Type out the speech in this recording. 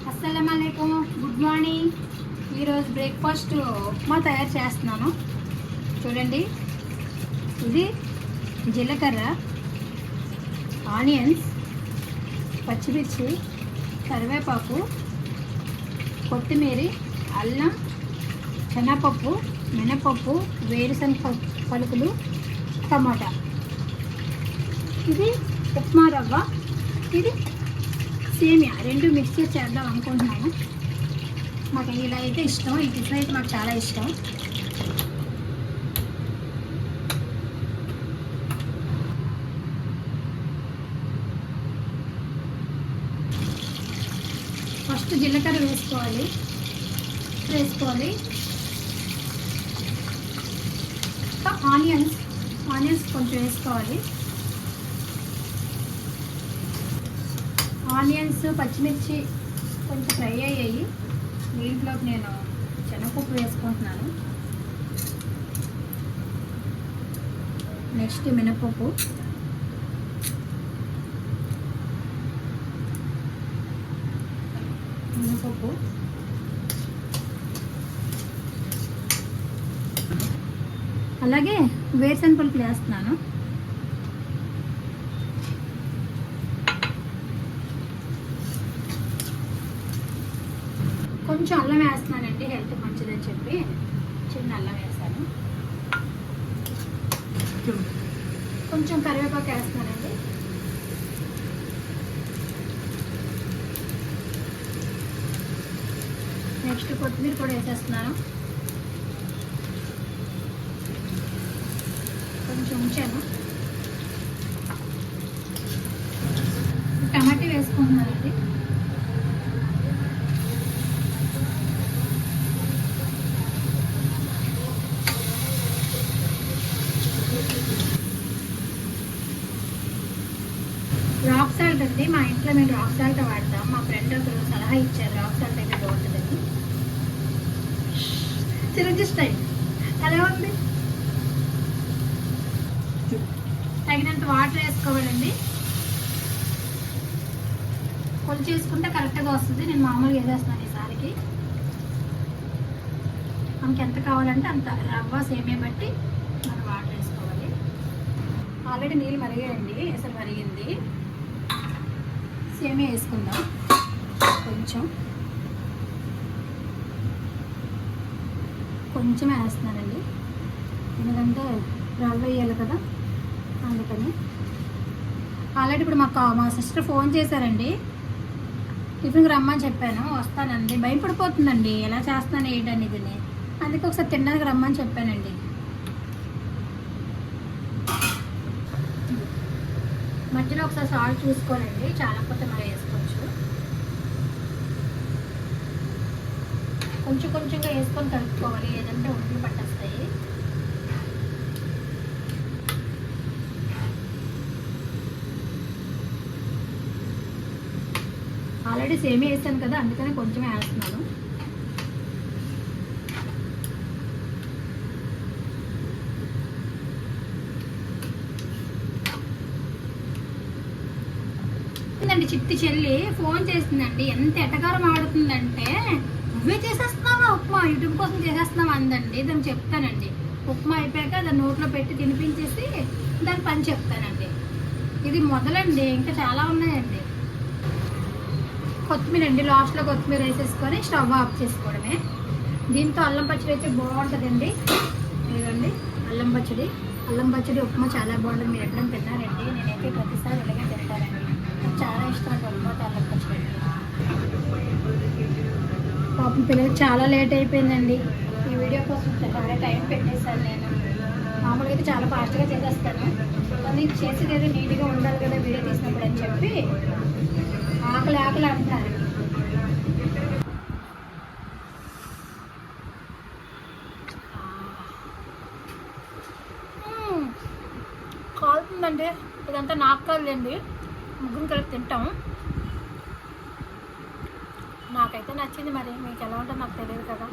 అస్సలాముఅలైకుం, good morning. ఈరోజు breakfast upma తయారు చేస్తున్నాను. చూడండి, ఇది జీలకర్ర, ఆనియన్స్, పచ్చిమిర్చి, కరివేపాకు, కొత్తిమీర, అల్లం, శనగపప్పు, మినపప్పు, వేరుశనగ పలుకులు, టమాటా. ఇది ఉప్మా రవ్వ, ఇది సేమియా. రెండు మిక్స్ చేద్దాం అనుకుంటున్నాను. మాకు ఇలా అయితే ఇష్టం, ఈ టిఫిన్ అయితే మాకు చాలా ఇష్టం. ఫస్ట్ జీలకర్ర వేసుకోవాలి. ఆనియన్స్ కొంచెం వేసుకోవాలి. ఆనియన్స్, పచ్చిమిర్చి కొంచెం ఫ్రై అయ్యాయి. దీంట్లోకి నేను శనగపప్పు వేసుకుంటున్నాను. నెక్స్ట్ మినపప్పు, అలాగే వేరుశనగ పలుకులు వేస్తున్నాను. కొంచెం అల్లం వేస్తున్నానండి, హెల్త్ మంచిదని చెప్పి చిన్న అల్లం వేస్తాను. కొంచెం కరివేపాకు వేస్తున్నానండి. నెక్స్ట్ కొత్తిమీర కూడా వేసేస్తున్నాను. కొంచెం ఉంచాను. టమాటా వేసుకుంటున్నానండి. రాక్ సాల్ట్ అండి, మా ఇంట్లో మేము రాక్ సాల్ట్ వాడతాం. మా ఫ్రెండ్ ఒకరు సలహా ఇచ్చారు, రాక్ సాల్ట్ అయితే బాగుంటుందని. చిరంజీ స్టైల్ ఎలా ఉంది? తగినంత వాటర్ వేసుకోవాలండి. కొంచెం వేసుకుంటే కరెక్ట్గా వస్తుంది. నేను మామూలుగా వేసేస్తున్నాను ఈసారికి. మనకి ఎంత కావాలంటే అంత రవ్వ సేమియా బట్టి మనం వాటర్ వేసుకోవాలి. ఆల్రెడీ నీళ్ళు మరిగాయండి, అసలు మరిగింది. సేమియా వేసుకుందాం. కొంచెం వేస్తున్నానండి, ఎందుకంటే రవ్వ వేయాలి కదా, అందుకని. ఆల్రెడీ ఇప్పుడు మా సిస్టర్ ఫోన్ చేశారండి, టిఫిన్కి రమ్మని చెప్పాను. వస్తానండి, భయపడిపోతుందండి ఎలా చేస్తాను ఏంటనేది. అందుకే ఒకసారి తినడానికి రమ్మని చెప్పానండి. మధ్యలో ఒకసారి సాల్ట్ చూసుకోవాలండి, చాలా కొత్త మరి వేసుకోవచ్చు. కొంచెంగా వేసుకొని కలుపుకోవాలి, ఏదంటే ఒంట్లు పట్టేస్తాయి. ఆల్రెడీ సేమియా వేసాను కదా, అందుకని కొంచెం వేస్తున్నాను. చిట్టి చెల్లి ఫోన్ చేసిందండి, ఎంత ఎటకారం ఆడుతుందంటే, నువ్వే చేసేస్తున్నావా ఉప్మా, యూట్యూబ్ కోసం చేసేస్తున్నావా అందండి. దాన్ని చెప్తానండి, ఉప్మా అయిపోయాక దాన్ని నోట్లో పెట్టి తినిపించేసి దాని పని చెప్తానండి. ఇది మొదలండి, ఇంకా చాలా ఉన్నాయండి. కొత్తిమీర అండి, లాస్ట్లో కొత్తిమీర వేసేసుకొని స్టవ్ ఆఫ్ చేసుకోవడమే. దీంతో అల్లం పచ్చడి అయితే బాగుంటుందండి. ఇదిగోండి అల్లం పచ్చడి ఉప్మా చాలా బాగుంటుంది. మీరు ఎక్కడైనా తిన్నారండి? నేనైతే ప్రతిసారి ఇలాగే తింటానండి, చాలా ఇష్టం ఉప్మాతో అల్లం పచ్చడి. పాపం పిల్లలకి చాలా లేట్ అయిపోయిందండి. ఈ వీడియో కోసం చాలా టైం పెట్టేశాను నేను. మామూలుగా అయితే చాలా ఫాస్ట్గా చేసేస్తాను, కానీ చేసేది ఏదో నీట్గా ఉండాలి కదా వీడియో తీసినప్పుడు అని చెప్పి ఆకలి అంటారు. కాలుతుందండి, ఇదంతా నాకు కాదులేండి, ముగ్గురు కలిపి తింటాం. నాకైతే నచ్చింది, మరి మీకు ఎలా ఉంటుందో నాకు తెలియదు కదా.